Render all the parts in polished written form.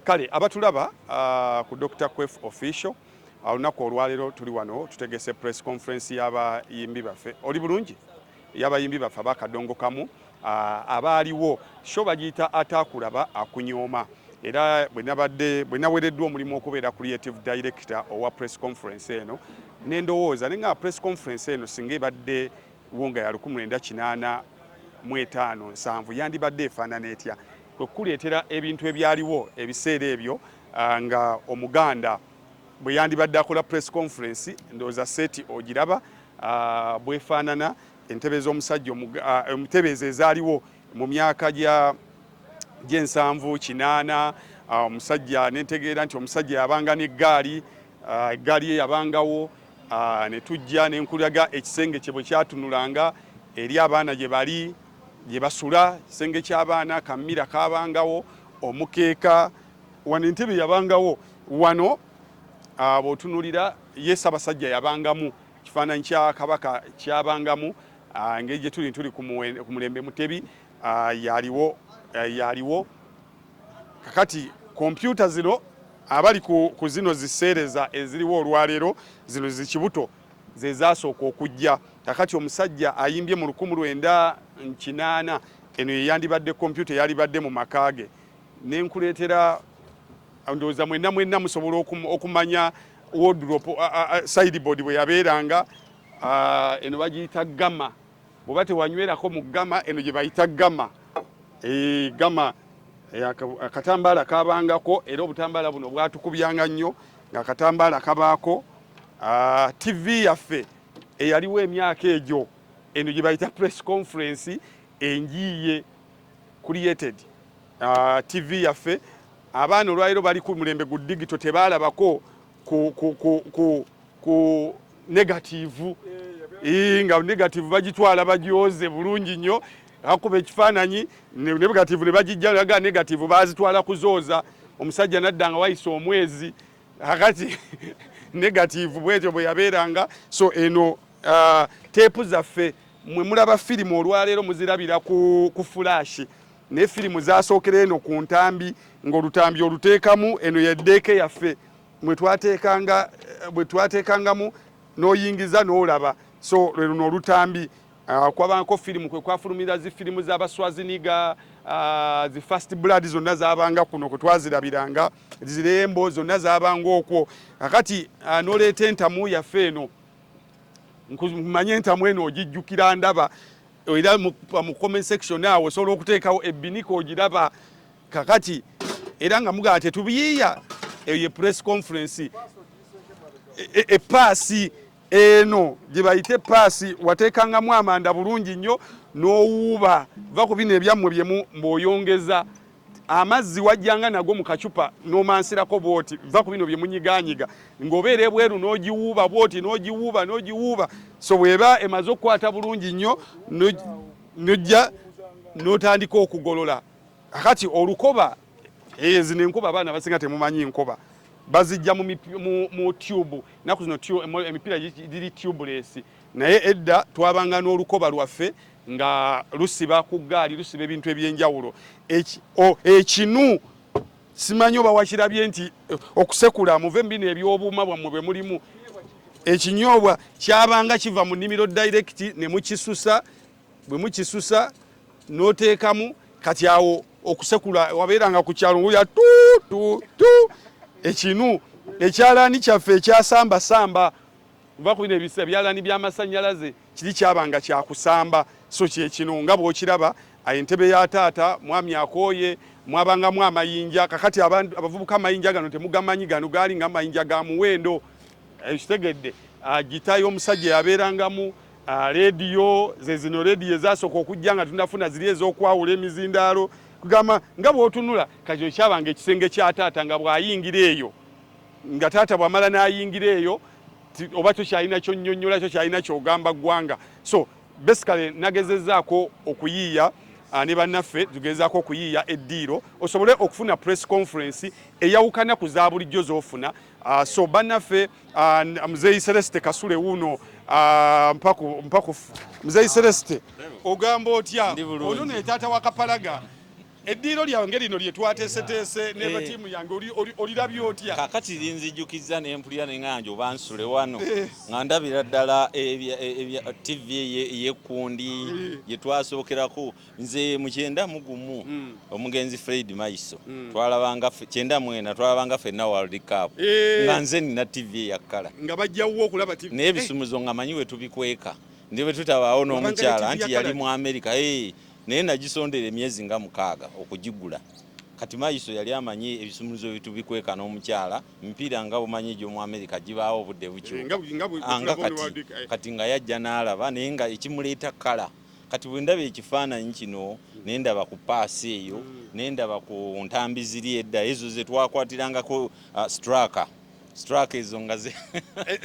Kale abatulaba ku Dr. Quef official olunaku olwaleero tuli wano tutegese press conference y'abayimbi baffe. Oli bulungi? Y'abayimbi baffe abakadongo kamu abaaliwo sho bagiyita ataakulaba akunyooma. Era bwe nawereddwa omulimu okubeera creative director owa press conference eno n'endowooza nenga press conference eno singa ebadde wonga ya 1985 yandibadde efaanana etya kwekuleetera ebintu ebyaliwo ebiseera ebyo nga omuganda bwe yandibadde akola press conference ndowooza seti ogiraba bwefaanana entebe z'omusajja entebe ezaaliwo mu myaka gy'ensanvu 8 omusajja nentegeera nti omusajja yabanga n'eggaali eggaali ye yabangawo ne tujja nenkulaga ekisenge kye bwe kyatunulanga eri abaana gye bali gye basula kisenge ky'abaana kammira kabangawo omukeeka wano entebe yabangawo wano bw'otunulira ye Ssaabasajja yabangamu kifaananyi kya kabaka kyabangamu engeri gye tuli ku mulembe mutebi yaliwo kakati kompyuta zino abali ku zino ziseereza eziriwo olwaleero zino zikibuto ze zaasooka okujja kakati omusajja ayimbye mu 1908 eno yeyandibadde kompyuta eyalibadde mu maka ge nenkuleetera ndowooza mwenna musobola okumanya wardrobe sideboard bwe yabeeranga eno bagiyita gama bw'oba tewanywerako mu gama eno gye bayita gama gama akatambaala kabangako era obutambaala buno bwatukubyanga nnyo nga akatambaala kabaako TV yaffe eyaliwo emyaka egyo eno gye bayita press conference enjiye created TV yaffe abaana olwaliro bali ku mulembe gu digital tebaalabako ku negative nga negative bagitwala bagyoze bulungi nnyo akuba ekifaananyi negative ne bagijja laga negative bazitwala kuzooza omusajja naddanga wayisa omwezi akati negative bwetyo bwe yabeeranga so eno teepu zaffe mwe mulaba firimu olwaleero muzirabira ku flash ne firimu zasookera eno ku ntambi ng'olutambi oluteekamu eno yeddeeke yaffe mwe twateekangamu n'oyingiza n'olaba so luno olutambi kwabangako firimu kwe kwafulumira zifirimu z'Abaswaziniga zi First Blood zonna zabanga kuno kwe twazirabiranga zirembo zonna zabanga okwo kakati n'oleeta entamu yaffe eno nkumanye entamu eno ogijjukira ndaba era mu comment section awo osobola okuteekawo ebbinika ogiraba kakati era nga mugaa tetubiyiiya eyo press conference epaasi eno gye bayite paasi wateekangamu amanda bulungi nnyo n'owuuba va ku bino ebyammwe byemu mb'oyongeza amazzi wajjanga nago mu kacupa n'omansirako bwoti va ku bino bye munyiganyiga ng'obeera ebweru n'ogiwuuba bwoti n'ogiwuuba so bw'eba emaze okukwata bulungi nnyo n'ojja n'otandika okugolola akati olukoba zino enkoba abaana basinga temumanyi nkoba bazijja mu tube naku zino emipiira giri tubeless naye edda twabanga n'olukoba lwaffe nga lusiba ku ggaali lusiba ebintu ebyenjawulo ekinu simanyi oba wakirabye nti okusekula muve mbino ebyobuuma bwammwe bwe mulimu ekinyoobwa kyabanga kiva mu nnimiro direct ne mukisusa bwe mukisusa n'oteekamu kati awo okusekula wabeeranga ku kyalo ngulya tu ekinu ekyalaani kyaffe ekyasamba va ku bino ebyalaani by'amasannyalaze kiri kyabanga kyakusamba so kyekino nga bw'okiraba entebe ya taata mwami akooye mwabangamu amayinja kakati abavubuka amayinja gano temugamanyi gano gaali nga amayinja ga muwendo ekitegedde gita y'omusajja yabeerangamu rediyo zezino rediyo ezasooka okujja nga tunafuna ziri ez'okwawula emizindaalo kugamba nga bw'otunula kati kyabanga ekisenge kya taata nga bw'ayingira eyo nga taata bw'amala n'ayingira eyo oba tokyalina kyonnyonnyola tokyalina kyogamba ggwanga so basically nagezezaako okuyiiya ne bannaffe tugezezaako okuyiiya eddiiro osobole okufuna press conference eyawukana ku za bulijjo z'ofuna so bannaffe muzeeyi Celeste Kasule wuuno mpakufu muzeeyi Celeste ogamba otya ono ne taata wa Kapalaga Eddiiro lyange lino lye twateeseteese ne batiimu yange olirabye otya? Kakati linzijukiza ne mpulira ne nganja oba nsule wano nga ndabira ddala TV ey'ekkundi gye twasookerako nze mu 91 omugenzi Fred Maiso twalabanga 94 twalabanga ffenna World Cup nga nze nina TV eyakkala nga bajjawo okulaba TV naye ebisumuzo nga manyi we tubikweka ndi bwe tutabaawo n'omukyala nti yali mu America naye nagisondera emyezi nga 6 okugigula. Kati Maiso yali amanyi ebisumulizo bitubikweka n'omukyala mpira nga bumanyi gyo mu America gibaawo obudde bukyuka kati nga yajja n'alaba naye nga ekimuleeta kala kati bwe ndaba ekifaananyi kino ne ndaba ku paasi eyo ne ndaba ku ntambi ziri edda ezo ze twakwatirangako Straka ezo nga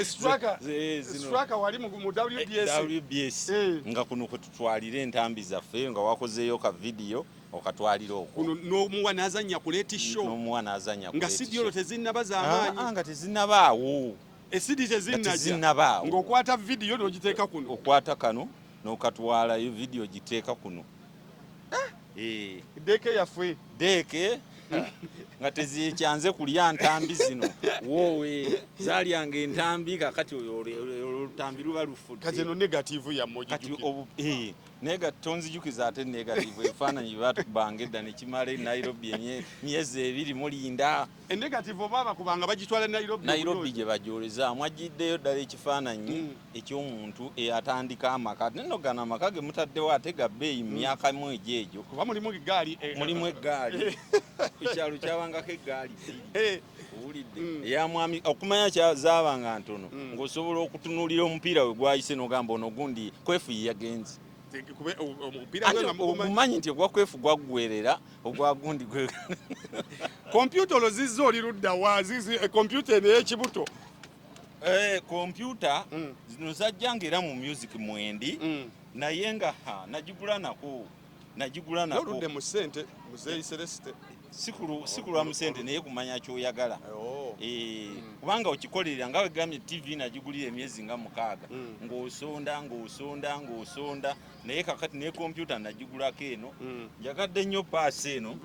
Straka wali mu WBS nga kuno kwe tutwalira entambi zaffe nga wakozeeyo ka video okatwalira okwo n'omuwa n'azannya kuleeta show n'omuwa n'azannya nga sidiolo tezinnaba z'amaanyi nga tezinnabaawo esidi tezinnajja ng'okwata video n'ogiteeka kuno okwata kano n'okatwala yo video giteeka kuno deeke yaffe deeke nga tezikyanze kulya ntambi zino wowe zalyanga entambi kakati olutambi luba lufudde kati eno negative yammwe tonzijukiza ate negative ebifaananyi batubanga edda nekimala Nairobi emyezi 2 mulinda enegative oba bakubanga bagitwala Nairobi gye bajoleza mwajiddeyo ddala ekifaananyi eky'omuntu eyatandika amaka neno gana amaka ge mutaddewo ate ga bbeeyi mu myaka mu egyo kuba mulimu eggaali ekyalo kyabangako eggaali owulidde eyamwami okumanya kyazaabanga ntono ng'osobola okutunuulira omupiira we gwayise n'ogamba ono gundi kwefu ye yagenze omumanyi nti ogwakwefu gwaggwerera ogwagundi kompyuta olozizza oli ludda wa kompyuta eno ey'ekibuto kompyuta zino zajjanga era mu music mwendi naye nga nagigula nako oludde mu ssente muzeeyi Celeste sikulwa mu ssente naye kumanya kyoyagala kubanga okikolerera nga wegambye TV nagigulira emyezi nga 6 ng'osonda naye kakati ne kompyuta nagigulako eno njagadde nnyo paasi eno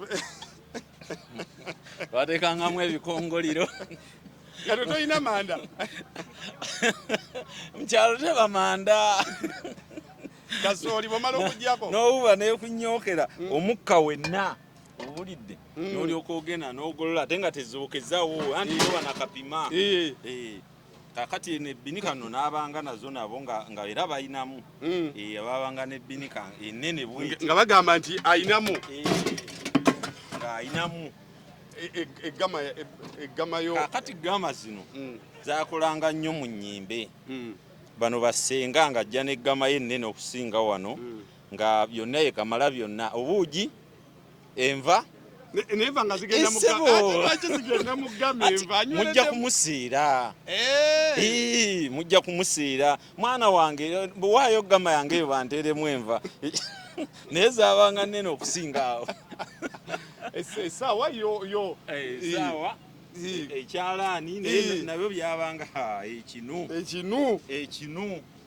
bateekangamu ebikongoliro nga toyina manda mukyalo teba manda kasooli bwomala okugyako n'owuba neekunyokera omukka wenna owulidde n'olyoka ogenda n'ogolola ate nga tezookezaawo anti yoba nakapima kakati nebbinika nno n'abanga nazo nabo nga era bayinamu ababanga nebbinika enene bweti nga bagamba nti ayinamu ng'ayinamu eggama yo kakati gama zino zakolanga nnyo mu nnyimbe bano basenga nga ajja n'eggama ye ennene okusinga wano nga byonna yekamala byonna obuugi enva neva nga zigenda mu ggama enva mujja kumusiira mujja kumusiira mwana wange bwewaayo ggama yange eyo banteeremu enva naye zaabanga nnene okusinga awo esaawa yo esaawa ekyalaani nabyo byabanga ekinu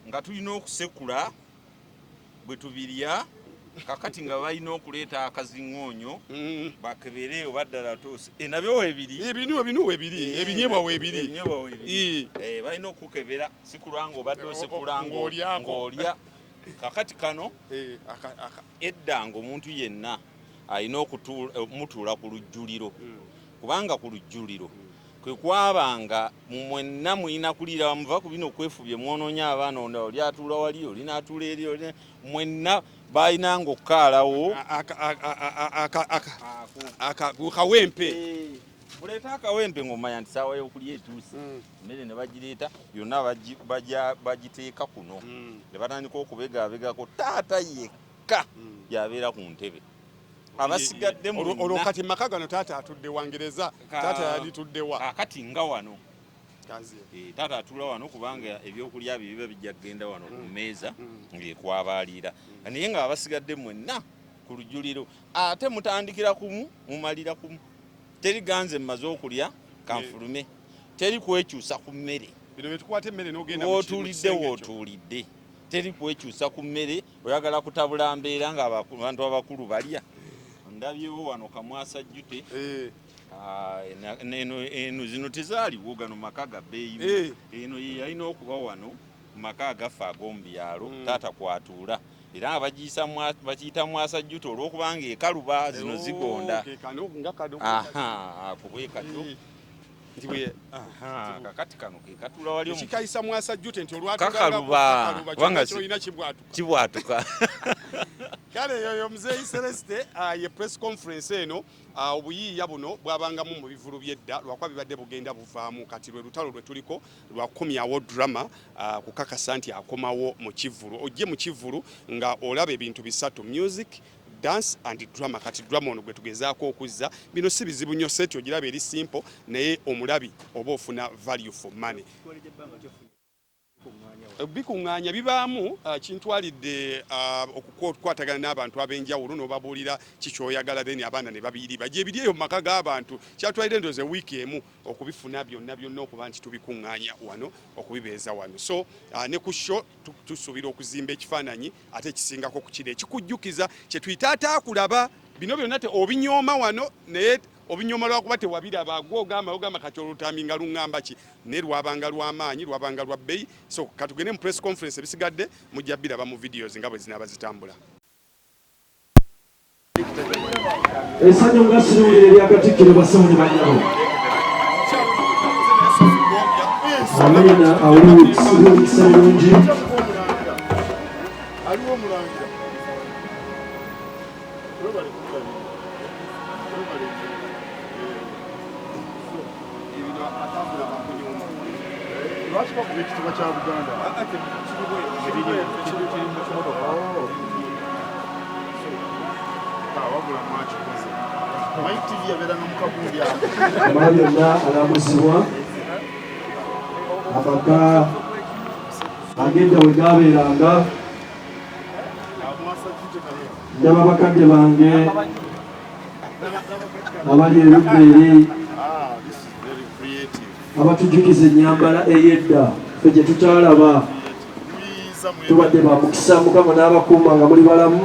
nga tulina okusekula bwe tubirya kakati nga balina okuleeta akaziŋŋoonyo bakebere oba ddala toose nabyo weebiri ebinyebwa weebiri balina okukebera sikulwanga obadde osekulanga ng'olya kakati kano edda ng'omuntu yenna alina okumutuula ku lujjuliro kubanga ku lujjuliro kwe kwabanga mwenna mulina kulira muva ku bino okwefubye mwonoonya abaana onda oli atuula wali olina atuula eri mwenna balinanga okukaalawo kawempe buleeta akawempe ng'omanya nti saawa y'okulya etuuse emmere ne bagireeta yonna bagiteeka kuno ne batandika okubegaabegako taata yekka yabeera ku ntebe abasigadde olwo kati maka gano taata atudde wangereza taata yali tuddewa akati nga wano taata atula wano kubanga ebyokulya bye biba bijja kugenda wano ku mmeeza ng'ekwabaalira naye nga abasigadde mwenna ku lujjuliro ate mutandikira kumu mumalira kumu teri ganze mmaze okulya kanfulume teri kwekyusa ku mmere wootulidde teri kwekyusa ku mmere oyagala kutabula mbeera nga abantu abakulu balya ndabyewo wano Kamwasa Jute eno zino tezaaliwo gano maka ga bbeeyi eno yalina okuba wano maka agafa ag'omu byalo taata kwatuula era nga bakiyita Mwasa Jute olw'okubanga ekaluba zino zigonda kubwekatyo kakati kano kekatula wali kikayisa Mwasa Jute nti olwatulaluba kibwatuka kale yoyo Muzeeyi Celeste ye press conference eno obuyiiya buno bwabangamu mu bivulu by'edda lwakuba bibadde bugenda buvaamu kati lwe lutalo lwe tuliko lwakomyawo drama kukakasa nti akomawo mu kivulu ojje mu kivulu nga olaba ebintu bisatu: music, dance and drama. Kati drama ono gwe tugezaako okuzza bino si bizibu nnyo seti ogiraba eri simple naye omulabi oba ofuna value for money. Bikuŋŋaanya bibaamu kintwalidde okukwatagana n'abantu ab'enjawulo n'obabuulira kikyoyagala then abaana ne babiyiriba gye biri eyo mu maka g'abantu kyatwalidde ndoze wiiki emu okubifuna byonna okuba nti tubikuŋŋaanya wano okubibeeza wano so ne ku sho tusuubira okuzimba ekifaananyi ate ekisingako ku kiri ekikujjukiza kye tuyita ataakulaba bino byonna te obinyooma wano naye obinyoma lwakuba tewabiraba ogamba kati olutami nga luŋŋamba ki naye lwabanga lw'amaanyi lwabanga lwa bbeeyi so katugende mu press conference ebisigadde mujja biraba mu videos nga bwe zinaaba zitambula. Esanyu nga siruulira eryakatikkiro Basonyi Banyabo Amina awulikisa bulungi aliwo mulangira lwaki bakuba ekitiibwa kya Buganda wabula mwakikoze Mike TV yabeeranga mu kagundi ako amala byonna alambuzibwa amaka agenda we gaabeeranga ndaba bakadde bange abali erudda eri abatujjukiza ennyambala ey'edda ffe gye tukyalaba tubadde bamukisa Mukama n'abakuuma nga muli balamu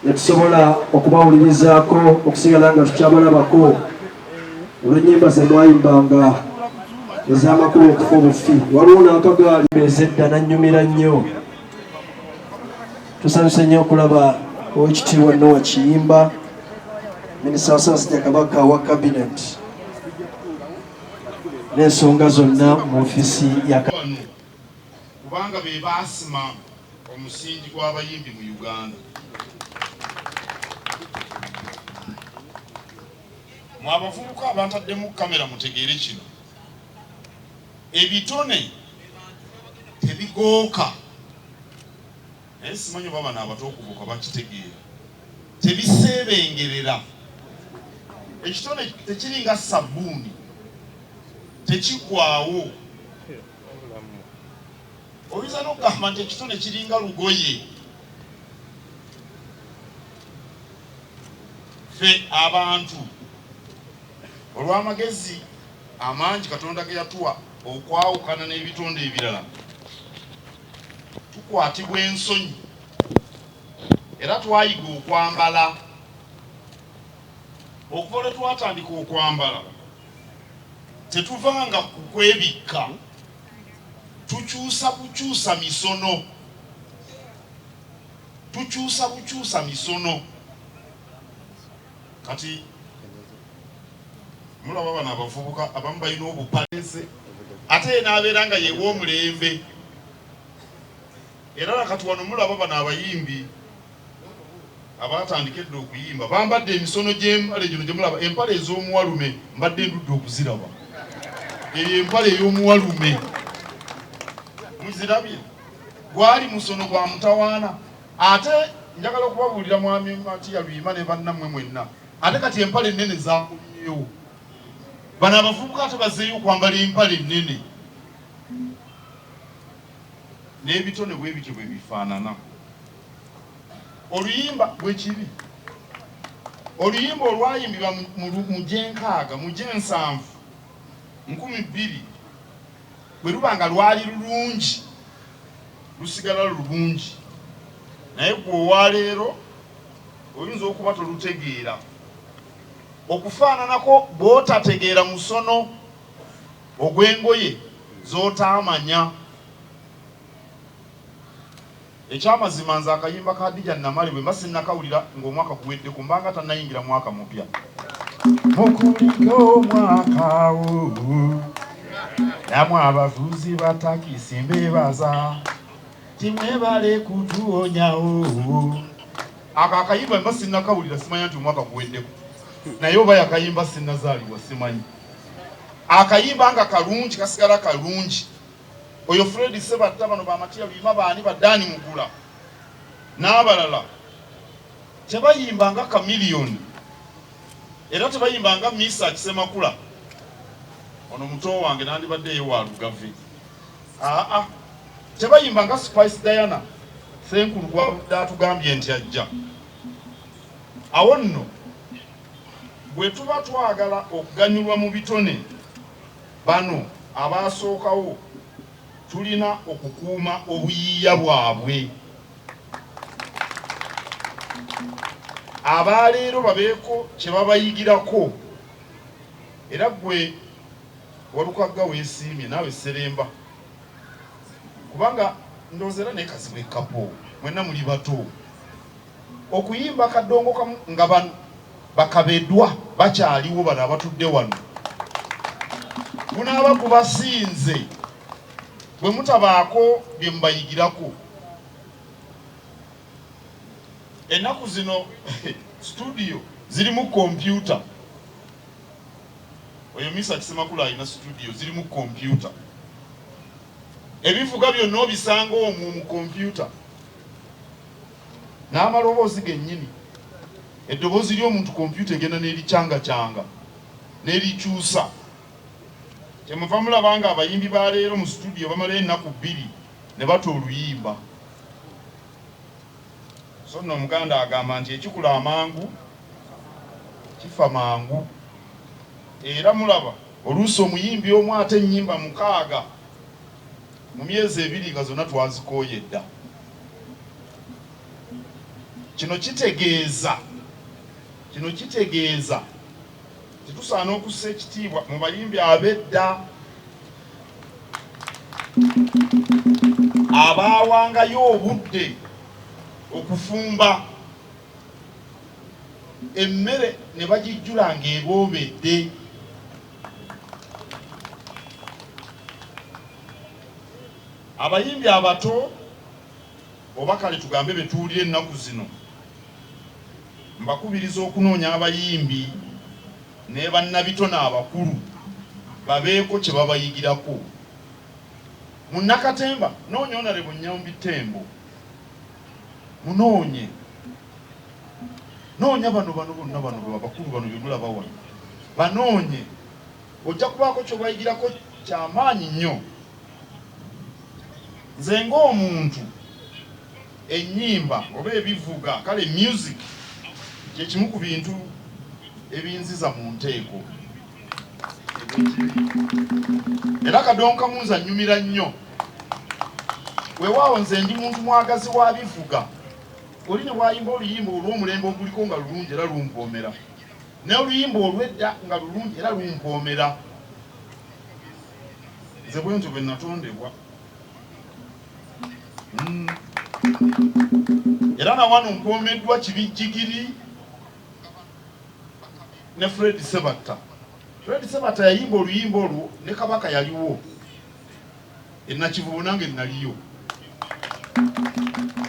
ne tusobola okubawulirizaako okusigala nga tukyabalabako olw'ennyimba ze mwayimbanga ez'amakulu okufa obufi. Waliwo n'akagaali ez'edda nannyumira nnyo. Tusanyuse nnyo okulaba Oweekitiibwa Noah Kiyimba Minisita wa Ssaabasajja Kabaka wa Cabinet n'ensonga zonna mu ofiisi ya kubanga be baasima omusingi gw'abayimbi mu Uganda. Mwabavubuka abantaddemu kamera mutegeere kino ebitone tebigooka naye simanyi oba bano abato okubuuka bakitegeera tebiseebengerera ekitone tekiringa sabbuuni tekigwawo oyinza n'okugamba nti ekitone kiringa lugoye ffe abantu olw'amagezi amangi Katonda ge yatuwa okwawukana n'ebitonde ebirala tukwatibwa ensonyi era twayiga okwambala okuva lwe twatandika okwambala tetuvanga ku kwebikka tukyusa bukyusa misono kati mulaba bano abavubuka abamu balina obupalense ate n'abeera nga yeewa omulembe era nakati wano mulaba bano abayimbi abatandika edda okuyimba bambadde emisono gy'empale gino gyemulaba empale ez'omuwalume mbadde ndudde okuziraba eyo empale ey'omuwalume muzirabye gwali musono gwa mutawaana ate njagala okubabuulira mwami Matiya Luyima ne bannammwe mwenna ate kati empale ennene zakomyewo bano abavubuka ate bazzeeyo okwambala empale ennene n'ebitone bwe bityo bwe bifaanana oluyimba bwe kiri oluyimba olwayimbibwa mu gyenkaaga mu gyensanvu 2000 bwe luba nga lwali lulungi lusigala lulungi naye gwe olwaleero oyinza okuba tolutegeera okufaananako bw'otategeera musono ogw'engoye z'otaamanya. Ekyamazima nze akayimba ka Hadija Namale bwe mba sinnakawulira ng'omwaka guwedde ku mbanga tannayingira mwaka mupya. Mukuliko omwaka wo namwe abavuzi ba takisi mbebaza timwebale kutuwonyawo. Ako akayimba mba sinnakawulira simanya nti omwaka guweddeko naye oba yakayimba sinnazaalibwa simanyi. Akayimba nga kalungi kasigala kalungi. Oyo Fred Sebatta bano bamatiya luyima baani baddaani mugula n'abalala tebayimba nga Chameleone era tebayimba nga Misa Kisemakula ono muto wange nandibadde ewa Lugave. Tebayimba nga Spice Diana Senkulu gwabadde atugambye nti ajja. Awo nno bwe tuba twagala okuganyulwa mu bitone bano abaasookawo tulina okukuuma obuyiiya bwabwe. Abaleero babeeko kye babayigirako era gwe walukagga weesiimye naawe Seremba kubanga ndowooza era neekazibwa ekapo mwenna muli bato. Okuyimba kadongo kamu nga bano bakabeddwa bakyaliwo bano abatudde wano gunaaba gubasinze bwe mutabaako bye mubayigirako. Ennaku zino studio zirimu kompyuta. Oyo Misa Kisemakula alina studio zirimu kompyuta. Ebivuga byonna obisanga omwo mu kompyuta n'amaloboozi gennyini. Eddoboozi ly'omuntu kompyuta egenda n'erikyanga n'erikyusa. Kyemuva mulaba nga abayimbi ba leero mu studio bamalayo ennaku 2 ne bata oluyimba. So nno Omuganda agamba nti ekikula amangu kifa mangu. Era mulaba oluusi omuyimbi omu ate ennyimba 6 mu myezi 2 nga zonna twazikooye dda. Kino kitegeeza titusaana okussa ekitiibwa mu bayimbi ab'edda abaawangayo obudde okufumba emmere ne bagijjula ng'eboobedde. Abayimbi abato oba kale tugambe betuwulira ennaku zino mbakubiriza okunoonya abayimbi ne bannabitone abakulu babeeko kye babayigirako. Munnakatemba noonya Honorable Nyambi Tembo munoonye noonya bano bonna abakulu bano byemulaba wano banoonye ojja kubaako kyobayigirako kyamaanyi nnyo. Nze ng'omuntu ennyimba oba ebivuga kale music kyekimu ku bintu ebinziza mu nteeko. Era kadonka munza nnyumira nnyo weewaawo nze ndi muntu mwagazi wa bivuga. Oli ne wayimba oluyimba olw'omulembe oguliko nga lulungi era lumpoomera n'oluyimba olw'edda nga lulungi era lumpoomera. Nze bwe ntyo bwe natondebwa. Era na wano mpoomeddwa Kibijjigiri ne Fred Sebatta. Fred Sebatta yayimba oluyimba olwo ne Kabaka yaliwo. Ennakivubo nange naliyo.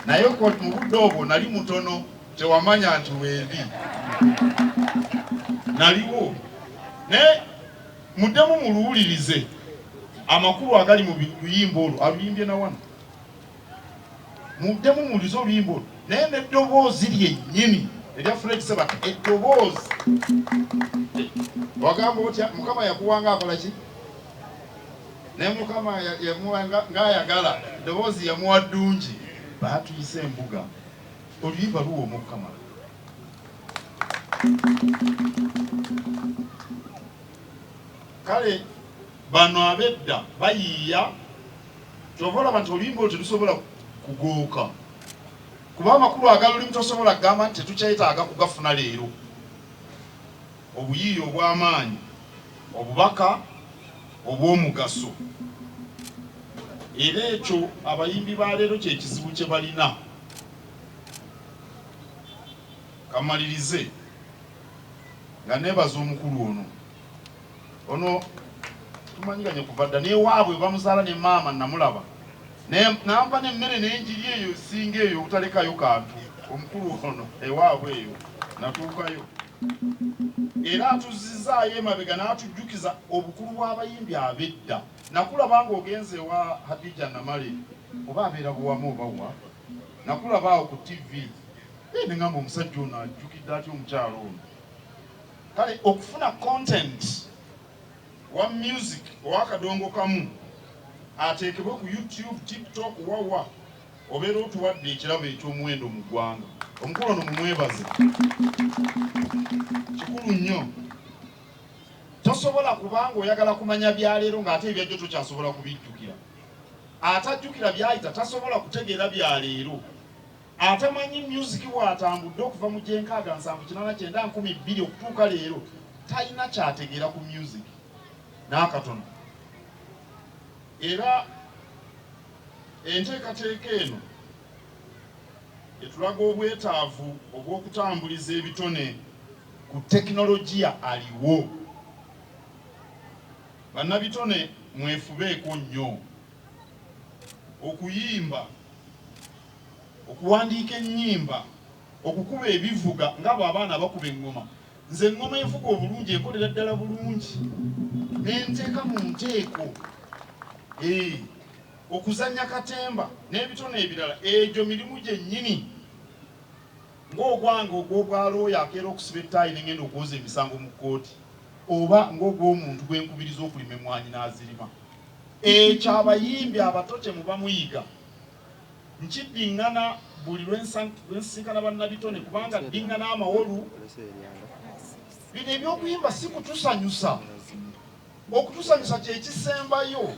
Naye ko mu budde obwo nali mutono tewamanya nti weeri. Naliwo. Ne muddemu muluwulirize amakulu agali mu luyimba olwo aluyimbye na wano. Muddemu mulizo oluyimba olwo naye n'eddoboozi lyennyini erya Fred Sebatta eddoboozi. Wagamba otya Mukama yakuwanga akola ki? Naye Mukama yamuwanga ng'ayagala eddoboozi yamuwa ddungi baatuyise embuga oluyimba luwooma Mukama. Kale bano ab'edda bayiiya kyova olaba nti oluyimba olwo terusobola kugooka kuba amakulu agalulimi tosobola kugamba nti tetukyetaaga kugafuna leero. Obuyiiya obw'amaanyi, obubaka obw'omugaso. Era ekyo abayimbi ba leero kye kizibu kye balina. Kamalirize nga neebaza omukulu ono tumanyiganye kuva dda n'ewaabwe bamuzaala ne maama namulaba nampa n'emmere n'enjiri eyo singa eyo obutalekayo kantu. Omukulu ono ewaabwe eyo natuukayo era atuzizaayo emabega n'atujjukiza obukulu bw'abayimbi ab'edda. Nakulaba nga ogenze ewa Hadija Namale oba abeera buwamu obawa, nakulaba awo ku TV ne ngamba omusajja ono ajjukidde atya omukyalo ono. Kale okufuna content wa music ow'akadongo kamu ateekebwe ku YouTube, TikTok, wawa obeera otuwadde ekirabo eky'omuwendo mu ggwanga. Omukulu ono mumwebaze, kikulu nnyo. Tosobola kubanga oyagala kumanya bya leero ng'ate ebyajjo tokyasobola kubijjukira. Atajjukira byayita tasobola kutegeera bya leero. Atamanyi music bw'atambudde okuva mu 1989 okutuuka leero talina kyategeera ku music n'akatono. Era enteekateeka eno etulaga obwetaavu obw'okutambuliza ebitone ku tekinologiya aliwo. Bannabitone mwefubeeko nnyo okuyimba, okuwandiika ennyimba, okukuba ebivuga ng'abo abaana bakuba eŋŋoma. Nze eŋŋoma evuga obulungi ekolera ddala bulungi n'enteeka mu nteeko. Okuzannya katemba n'ebitone ebirala egyo mirimu gyennyini. Ng'ogwange ogw'obwalooya akeera okusiba ettaayi n'engenda okwoza emisango mu kkooti, oba ng'ogw'omuntu gwenkubiriza okulima emmwanyi n'azirima. Ekyo abayimbi abato kye muba muyiga. Nkiddiŋŋana buli lwensisinkana bannabitone kubanga ddiŋŋana amawolu. Bino ebyokuyimba si kutusanyusa. Okutusanyusa kye kisembayo.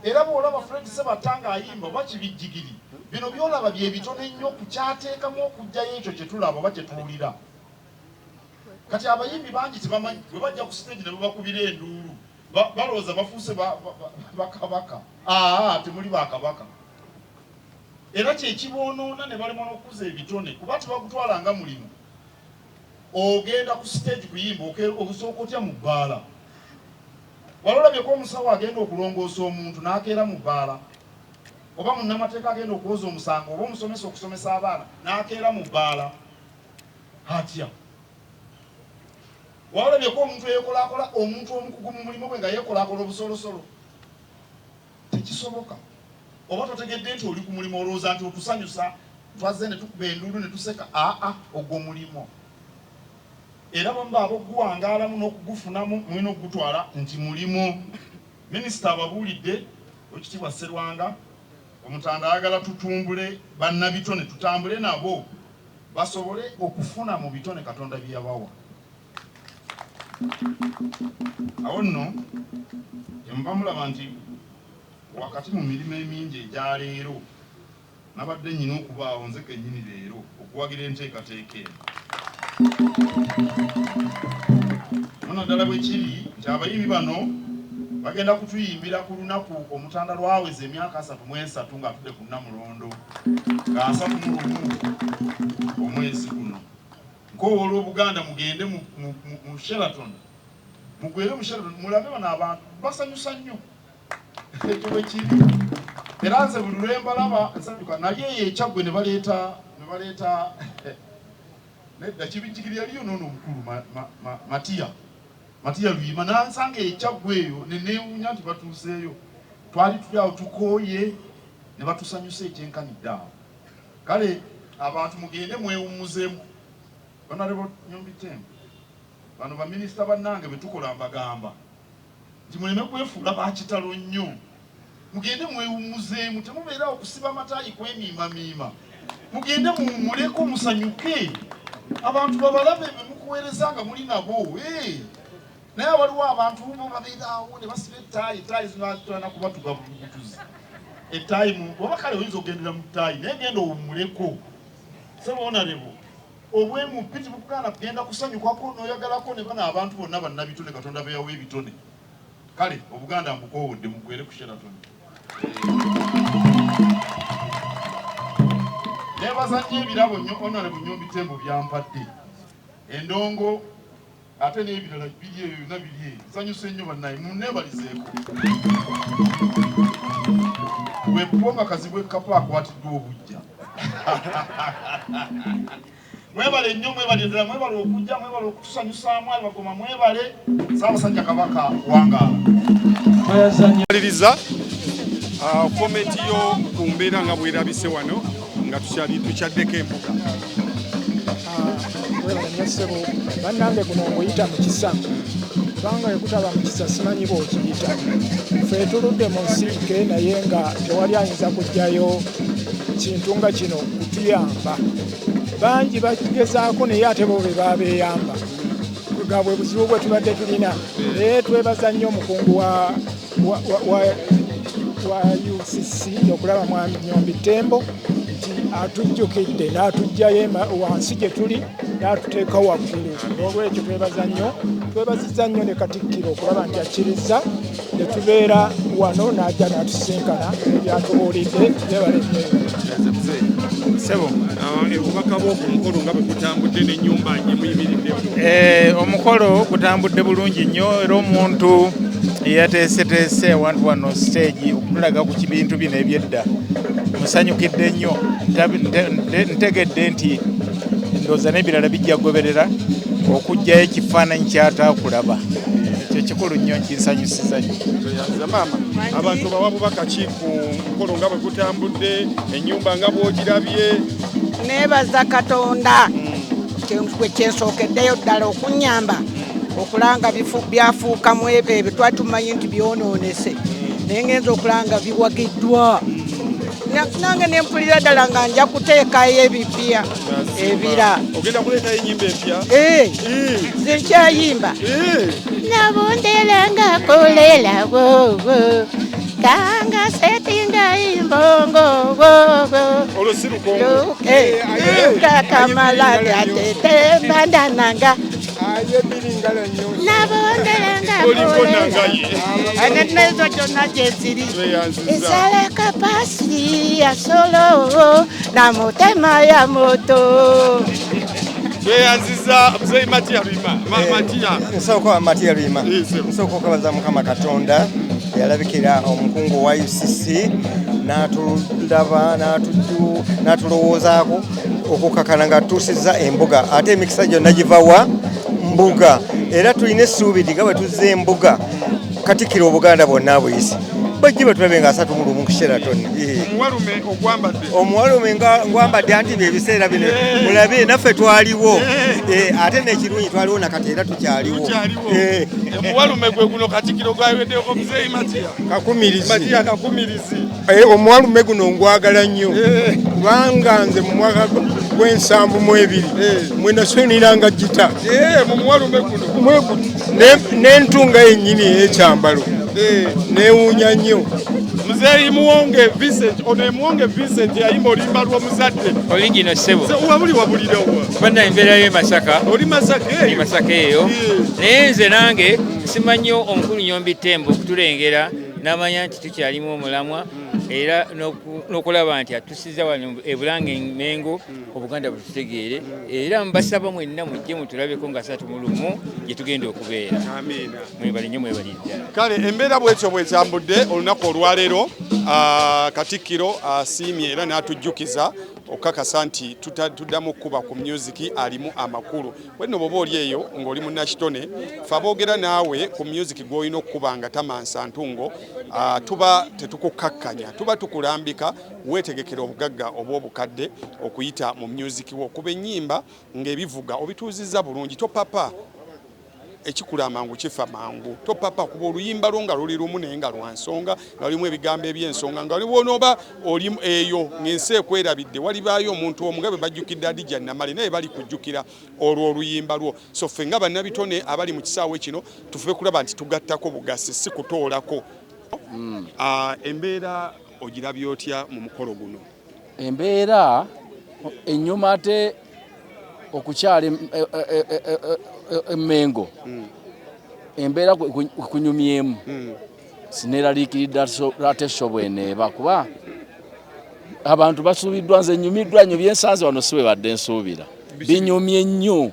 Era bw'olaba Fred Ssebatta ayimba oba kibijjigiri, bino by'olaba bye bitone nnyo kukyateekamu okugyayo ekyo kye tulaba oba kye tuwulira. Kati abayimbi bangi tebamanyi bwe bajja ku stage ne babakubira enduulu balowooza bafuuse bakabaka. Temuli bakabaka. Era kye kiboonoona ne balemwa n'okukuza ebitone kuba tebagutwala nga mulimu. Ogenda ku stage kuyimba obusooka otya mu bbaala. Walolabyeko omusawo agenda okulongoosa omuntu n'akeera mu bbaala, oba munnamateeka agenda okuwoza omusango, oba omusomesa okusomesa abaana n'akeera mu bbaala. Atya walolabyeko omuntu eyekolaakola, omuntu omukugu mu mulimu gwe nga yeekolaakola obusolosolo. Tekisoboka. Oba totegedde nti oli ku mulimu olowooza nti otusanyusa twazze ne tukuba enduulu ne tuseka. Ogwo mulimu. Era bamba aboguwangaalamu n'okugufunamu mulina okugutwala nti mulimu. Minisita ababuulidde Oweekitiibwa Sserwanga Omutanda ayagala tutumbule bannabitone, tutambule nabo basobole okufuna mu bitone Katonda bye yabawa. Awo nno mba mulaba nti wakati mu mirimu emingi egya leero nabadde nnyina okubaawo nze kennyini leero okuwagira enteekateeka eno. Muno ddala bwe kiri nti abayimbi bano bagenda kutuyimbira ku lunaku Omutanda lwaweza emyaka 33 ng'atudde ku Namulondo nga 31 omwezi guno. Nkowoola Obuganda mugende mu Sheraton, mugwere mu Sheraton mulabe bano abantu basanyusa nnyo. Ekyo bwe kiri. Era nze buli lwe mbalaba nsanyuka. Naye eyo ekyaggwe ne baleeta nedda kibijjigiri yaliyo noono omukulu Matiya Luyima nansanga ekyaggwe eyo neneewuunya nti batuuseeyo. Twali tuli awo tukooye ne batusanyusa ekyenkanidde awo. Kale abantu mugende mwewummuzeemu. Honorable Nyombitemu, bano baminisita bannange be tukola mbagamba nti muleme kwefuula bakitalo nnyo. Mugende mwewummuzeemu, temubeera okusiba amataayi kwemiimamiima. Mugende muwummuleko musanyuke. Abantu babalabe be mukuweereza nga muli nabo. Naye waliwo abantu bo babeera awo ne basiba ettaayi zino azitulana kuba tugabulukutuzi. etime oba kale oyinza ogendera mu ttaayi naye genda owummuleko sebona lebo obwemu piti bukugana kugenda kusanyukako n'oyagalako ne bana abantu bonna bannabitone Katonda beyawo ebitone kale Obuganda mbukowodde mugwere ku Sheraton nebazanye ebirabo nnyo Honorable Nyombi Tembo byampadde endongo ate n'ebirala biri eyo byonna biri eyo nsanyuse nnyo bannaye munneebalizeeko bweponga kazibwe kapa akwatiddwa obujja mwebale nnyo mwebalirira mwebale okujja mwebale okutusanyusaamu abagoma mwebale Ssaabasajja Kabaka wangaala maliriza komenti yo ku mbeera nga bwerabise wano nga tukyaddeko embuga Sebo bannange guno nguyita mu kisa kubanga ekutaba mu kisa simanyi bw'okiyita ffe tuludde mu nsiike naye nga tewali ayinza kujjayo kintu nga kino kutuyamba bangi bagezaako naye ate bo be babeeyamba nga bwe buzibu bwe tubadde tulina naye twebaza nnyo omukungu wa UCC okulaba Mwami Nyombi Tembo nti atujjukidde n'atugjayo wansi gye tuli n'atuteeka waggulu n'olwekyo twebazizza nnyo ne Katikkiro okulaba nti akkiriza ne tubeera wano n'ajja n'atusinkana ebyatubuulidde byebale Sebo obubaka bw'oku mukolo nga bwe gutambudde n'ennyumba gye muyimiriddewo omukolo gutambudde bulungi nnyo era omuntu eyateeseteese awantu wano stage okutulaga ku bintu bino ebyedda musanyukidde nnyo ntegedde nti ndowooza n'ebirala bijja kugoberera okugjayo ekifaananyi kyataakulaba ekyo kikulu nnyo nkinsanyusiza nnyo maama abantu bawa bubaka ki ku mukolo nga bwe gutambudde ennyumba nga bw'ogirabye neebaza Katonda gwe kyensookeddeyo ddala okunnyamba okulanga byafuukamu ebyo twali tumanyi nti byonoonese naye ngenza okulanga biwagiddwa nange nempulira ddala nga nja kuteekayo ebipya ebira ogenda kuleetayo ennyimba empya zenkyayimba nabonderanga kolela wowo kanga setinga imbongo wowo kakamalabi atete mbandananga nabonderanga kolela anenezo kyonna gyeziri esaleka pasi ya solo na mutema ya moto tweyanziza muzeyi Matiya Lwima nsooka Matiya Lwima nsooka okubaza Mukama Katonda yalabikira omukungu wa UCC n'atulaba n'atulowoozaako okukakana nga tutusizza embuga ate emikisa gyonna giva wa mbuga era tulina essuubi nga bwe tuzza embuga Katikkiro Obuganda bwonna buyisi bajje batulabe nga 31 ku Sheraton omuwalume ogwambadde omuwalume ngwambadde anti byebiseera bino mulabe naffe twaliwo ate n'ekirungi twaliwo nakati era tukyaliwo omuwalume gwe guno Katikkiro gwaweddeko muzeyi Matiya Kakumirizi omuwalume guno ngwagala nnyo kubanga nze mu mwaka gw'72 mwenasoniranga gita mu muwalume guno n'entunga yennyini ey'ekyambalo newuunya nnyo muzeeyi Muwonge Vincent ono Muwonge Vincent yayimba oluyimba lw'omuzadde oligino Sebo wabuli wabulira wa bana embeerayo Masaka oli Masaka eyo naye nze nange simanyi omukulu Nyombi Tembo okutulengera n'amanya nti tukyalimu omulamwa era n'okulaba nti atusiza wano eBulange Mengo Obuganda bututegeere era mbasaba mwenna mujje mutulabeko nga 31 gye tugenda okubeera. Amiina. Mwebale nnyo mwebalidde. Kale embeera bw'ekyo bwetambudde olunaku olwaleero Katikkiro asiimye era n'atujjukiza okukakasa nti tuddamu okuba ku music alimu amakulu wenno bwoba oli eyo ng'oli mu Nakitone fa boogera naawe ku music gw'olina okuba nga tamansa ntungo tuba tetukukakkanya tuba tukulambika weetegekera obugagga obw'obukadde okuyita mu music wo kuba ennyimba ng'ebivuga obituuzizza bulungi topapa ekikula mangu kifa mangu topapa kuba oluyimba lwo nga luli lumu naye nga lwa nsonga nga lulimu ebigambo eby'ensonga nga wonooba oli eyo ng'ensi ekwerabidde walibaayo omuntu omu nga bwe bajjukidde Adija Namale naye bali kujjukira olwo oluyimba lwo so ffe nga bannabitone abali mu kisaawe kino tufube kulaba nti tugattako bugasi si kutoolako embeera ogirabye otya mu mukolo guno? Embeera ennyuma ate okukyala Emmengo embeera kunyumyemu sineraliikiridde ate sobweneeba kuba abantu basuubiddwa nze nyumiddwa nnyo byensanze wano siwe badde nsuubira binyumye nnyo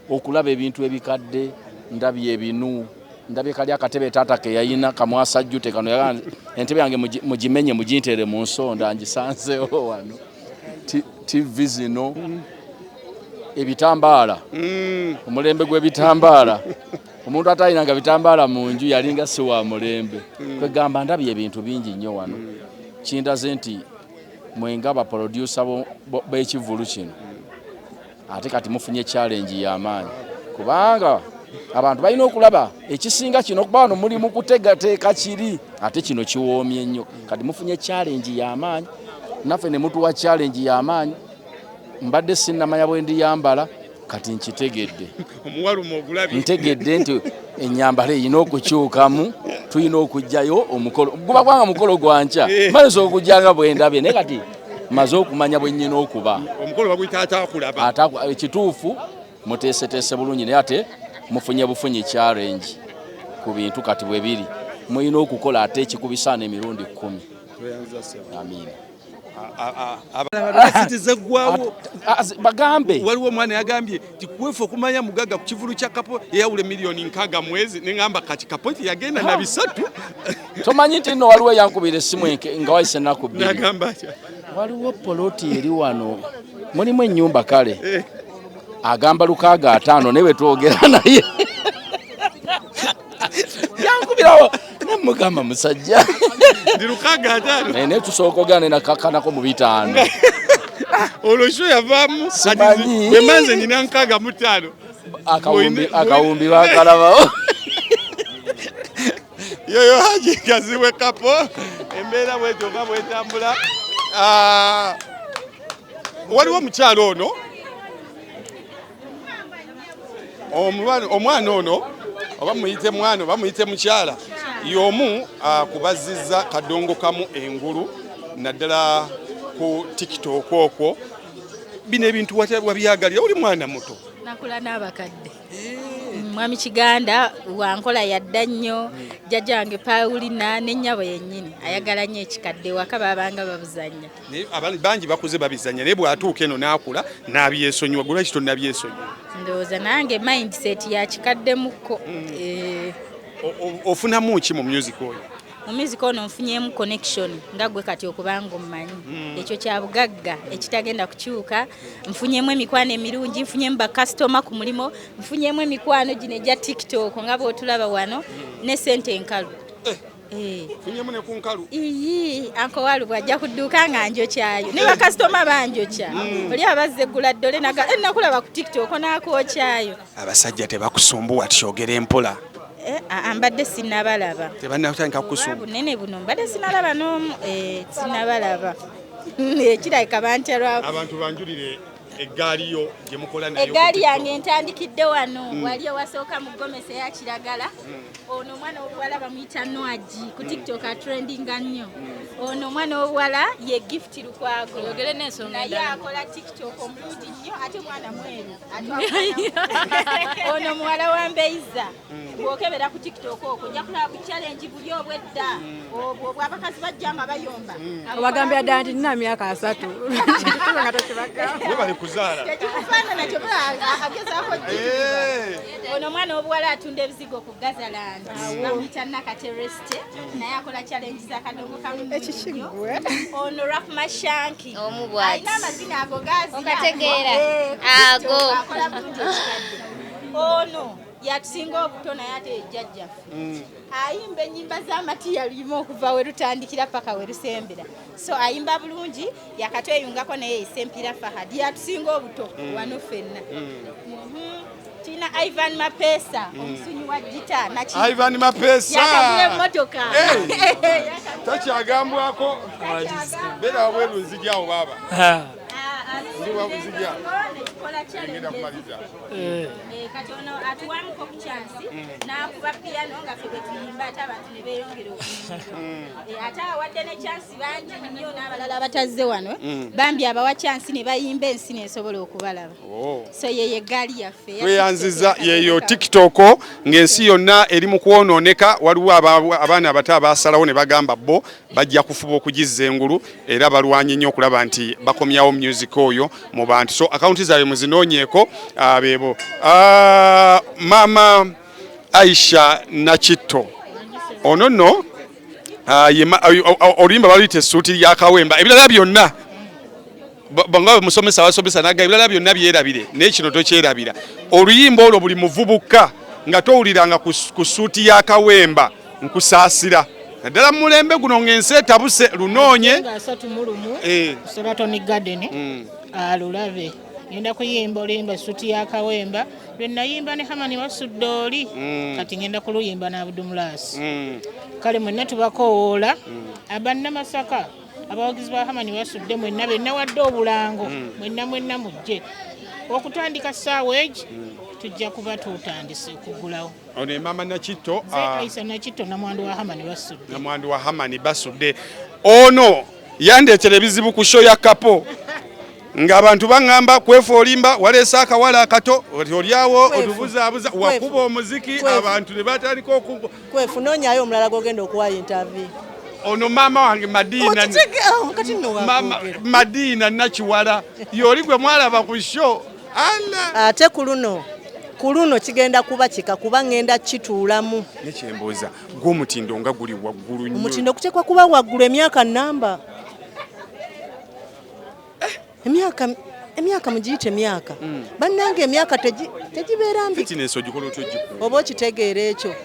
okulaba ebintu ebikadde ndabye ebinu ndabye kali akatebe taata ke yayina kamwasa jjute kano yaga entebe yange mugimenye mugintere mu nsonda ngisanzeewo wano TV zino ebitambaala omulembe gw'ebitambaala omuntu atayinanga bitambaala mu nju yalinga si wa mulembe kwegamba ndabye ebintu bingi nnyo wano kindaze nti mwenga abaproducer b'ekivulu kino ate kati mufunye challenge y'amaanyi kubanga abantu balina okulaba ekisinga kino okuba wano mulimu kutegateeka kiri ate kino kiwoomye nnyo kati mufunye challenge y'amaanyi naffe ne mutuwa challenge y'amaanyi mbadde sinnamanya bwe ndiyambala kati nkitegedde omuwalumo ogulabye ntegedde nti ennyambala erina okukyukamu tulina okujjayo omukolo guba gwanga mukolo gwanca maze okujjanga bwe ndabye naye kati maze okumanya bwe nnyina okuba omukolo baguyita ataakulaba ekituufu muteeseteese bulungi naye ate mufunye bufunyi challenge ku bintu kati bwe biri mulina okukola ate ekikubisaana emirundi 10. Amiina. Bagambe waliwo omwana yagambye tikwefu okumanya mugaga ku kivulu kya kapo yawule milioni 6 mwezi nengamba kati kapoti yagenda na 3 tomanyi nti nno waliwo yankubira essimu nga wayise ennaku 2 nagamba waliwo poloti eri wano mulimu ennyumba kale agamba 650 newe twogera naye yankubirawo nemugamba musajja ndi 650 ne tusooka ogane nakakanako mu 5 olosho yavaamu simanyi emanze nina 65 akawumbi bakalabawo yoyo Haji Kaziwe kapo embeera bwetyo nga bwetambula waliwo mukyalo ono omwana ono oba muyite mwana oba muyite mukyala y'omu kubazizza kadongo kamu engulu naddala ku TikTok okwo bino ebintu wabyagalira oli mwana muto nakula n'abakadde mwami Kiganda wankola yadda nnyo jjajjange Paulina n'ennyabo yennyini ayagala nnyo ekikadde waka babanga babuzanya abantu bangi bakuze babizanya naye bw'atuuka eno n'akula n'abyesonyiwa gula kito n'abyesonyiwa ndowooza nange mindset ya kikadde mukko ofunamu ki mu music oyo mu music ono nfunyemu connection nga gwe kati okubanga omumanyi ekyo kya bugagga ekitagenda kukyuka nfunyemu emikwano emirungi nfunyemu ba customer ku mulimo nfunyemu emikwano gino egya TikTok nga bw'otulaba wano ne sente enkalu funyemu ne ku nkalu anko walu bw'ajja ku dduuka nga njokyayo ne ba customer banjokya oli abazze eggula ddole nakulaba ku TikTok n'akookyayo abasajja tebakusumbuwa tyogera empola mbadde sinnabalaba tebannatandika kukusumba bunene buno mbadde sinnalaba n'omu sinnabalaba ekirabika banterwako abantu banjulire eggaali yo gye mukola nayo eggaali yange entandikidde wano wali owasooka mu Gomesi eya Kiragala ono omwana w'obuwala bamuyita Noaji ku TikTok atrendinga nnyo ono omwana w'obuwala ye Gift Lukwago yogere n'ensonga naye akola TikTok omulungi nnyo ate mwana mweru ono muwala wa Mbeiza bw'okebera ku TikTok okwo ojja kulaba ku challenge buli obwedda obwo abakazi bajja nga bayomba obagambya ddala nti nina myaka 3 kuzaala tekikufaanana kyobula agezaako ono omwana w'obuwala atunda ebizigo ku Gazaland bamuyita Nakatereste naye akola challenge z'akadongo kamu ono Rahma Shanki alina amazina ago gazigategeera ago akola bulungi ekikadde ono yatusinga obuto naye ate ejjajjaffe ayimba ennyimba z'amatiya lulimu okuva we lutandikira paka we lusembera so ayimba bulungi yakatweyungako naye Isempira Fahad yatusinga obuto wano ffenna tulina Ivan Mapesa omusunyi wa gita Ivan Mapesa yakagula emmotoka takyagambwako beera wabweru nzijyawo baaba ndi wabuzijja ngenda kumaliza kati ono atuwamuko ku chansi n'akuba piano nga ffe bwe tuyimba ate abantu ne beeyongera okuyimba ate awadde ne chansi bangi nnyo n'abalala abatazze wano bambi abawa chansi ne bayimba ensi nesobola okubalaba so yeye eggaali yaffe tweyanziza yeyo TikTok ng'ensi yonna eri mu kwonooneka waliwo abaana abato abasalawo ne bagamba bo bajja kufuba okugizza engulu era balwanye nnyo okulaba nti bakomyawo music oyo mu bantu so akaunti zaabwe muzinoonyeeko beebo Mama Aisha Nakitto ono nno oluyimba baluyita essuuti ya kawemba ebirala byonna banga musomesa wasomesa naga ebirala byonna byerabire n'ekino tokyerabira oluyimba olwo buli muvubuka nga towuliranga ku ssuuti ya kawemba nkusaasira naddala mu mulembe guno ng'ensi etabuse lunoonye Sobatoni Garden alulabe ngenda kuyimba oluyimba essuuti ya kawemba lwe nayimba ne Hamani Wasudde oli kati ngenda kuluyimba na Abdumulasi kale mwenna tubakoowoola abannamasaka abawagizi ba Hamani Wasudde mwenna benna wadde obulango mwenna mujje okutandika ssaawa egi tujja kuba tutandise okugulawo ono Mama Nakitto Aisha Nakitto namwandu wa Hamani Basudde ono yandeetera ebizibu ku show ya kapo ng'abantu baŋŋamba kwefu olimba waleese akawala akato olyawo otubuzaabuza wakuba omuziki abantu ne batandika kwefu noonyayo omulala gogenda okuwa interview ono maama wange Madiina Nakiwala yoli gwe mwalaba ku show ate ku luno kigenda kuba kika kuba ngenda kituulamu nekyembuuza gw'omutindo nga guli waggulu nnyo omutindo kutekwa kuba waggulu emyaka namba emyaka mugiyite emyaka bannange emyaka tegibeera mbi oba okitegeera ekyo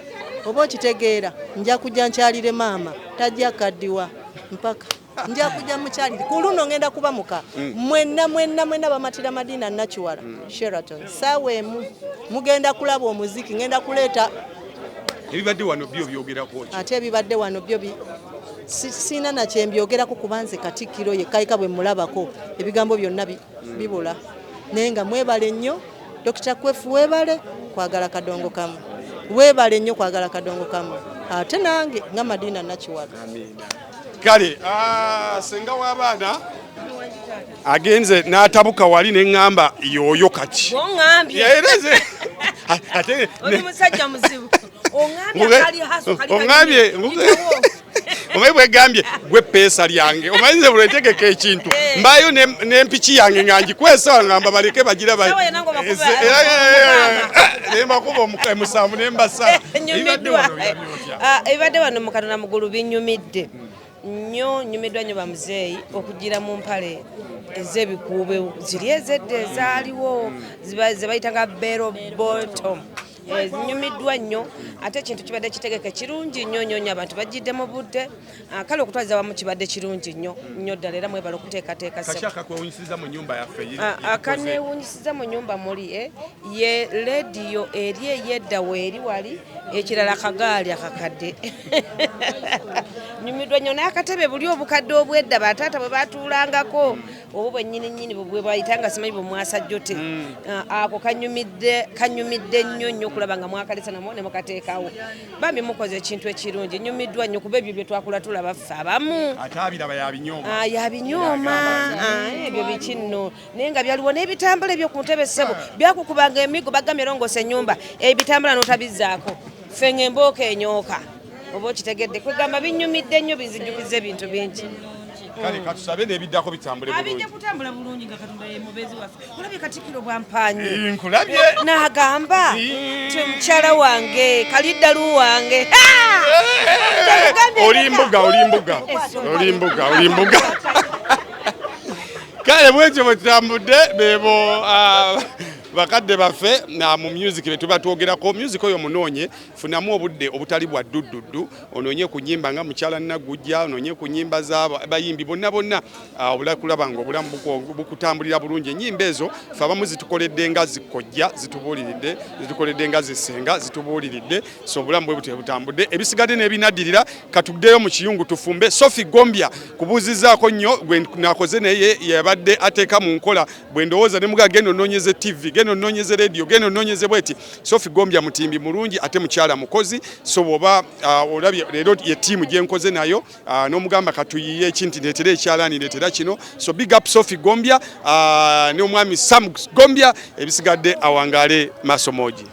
oba okitegeera nja kujja nkyalire maama tajja kaddiwa mpaka nja kujja mukyalire ku luno ngenda kuba muka mwenna bamatira Madiina Nakiwala Sheraton saawa emu mugenda kulaba omuziki ngenda kuleeta ebibadde wano byo byogerako ate ebibadde wano byo sina na kyembyogerako kubanze Katikkiro yekayika bwe mulabako ebigambo byonna bibula naye nga mwebale nnyo Dr. Kwefu weebale kwagala kadongo kamu weebale nnyo kwagala kadongo kamu ate nange nga Madiina Nakiwala kale senga w'abaana agenze n'atabuka wali neŋŋamba yooyo kati yaereze ate oli musajja muzibu oŋŋambye omanyi bwegambye gwe peesa lyange omanyi nze bulwetegeka ekintu mbaayo n'empiki yange nga ngikwesa ngamba baleke bagira nembakuba emusanvu nembasa ebibadde wano mu Katonda Mugulu binyumidde nnyo nyumiddwa nnyo bamuzeeyi okugira mu mpale ez'ebikuube ziri ezedde ezaaliwo ze bayitanga bero bottom nyumiddwa nnyo ate ekintu kibadde kitegeke kirungi nnyo abantu bajjidde mu budde kale okutwaliza wamu kibadde kirungi nnyo ddala era mwebala okuteekateeka akaneewunyisiza mu nyumba muli ye lediyo eri eyedda weeri wali ekirala kagaali akakadde nyumiddwa nnyo naye akatebe buli obukadde obwedda bataata bwe batuulangako obo bwennyini bwe bayitanga simanyi bwe mwasajjote ako kanyumidde nnyo okulaba nga mwakalesa namwo ne mukateekawo bambi mukoze ekintu ekirungi nyumiddwa nnyo kuba ebyo bye twakula tulaba ffe abamu yabinyooma ebyo biki nno naye nga byaliwo n'ebitambula ebyoku ntebe ssebo byakukubanga emigo bagambye rongoosa ennyumba ebitambula n'otabizzaako ffe ng'embooka enyooka oba okitegedde kwegamba binyumidde nnyo bizijjukiza ebintu bingi kale katusabe n'ebiddako bitambule bulungi abijja kutambula bulungi nga Katonda ye mubezi waffe olabye Katikkiro bwampanyi nkulabye n'agamba ti mukyala wange kaliddalu wange olimbuga kale bwekyo bwe tutambudde beebo bakadde baffe mu music betuba twogerako music oyo munoonye funamu obudde obutali bwa dduddu onoonye ku nnyimba nga mukyala Nagujja onoonye ku nnyimba z'abayimbi bonna obulakulaba nga obulamu bukutambulira bulungi ennyimba ezo fe abamu zitukoledde nga zikojja zitubuuliridde zitukoledde nga zisenga zitubuuliridde so obulamu bwe butambudde ebisigadde n'ebinaddirira katuddeyo mu kiyungu tufumbe Sophie Gombia kubuuzizaako nnyo gwe nakoze naye yabadde ateeka mu nkola bwe ndowooza ne muga genda onoonyeze TV genda onoonyeze radio genda onoonyeze bweti Sophie Gombia mutimbi mulungi ate mukyala mukozi so bwoba olabye leero ye tiimu gye nkoze nayo n'omugamba katuyiye ekinti ndeetera ekyalaani ndeetera kino so big up Sophie Gombia ne omwami Sam Gombia ebisigadde awangaale Masomoji.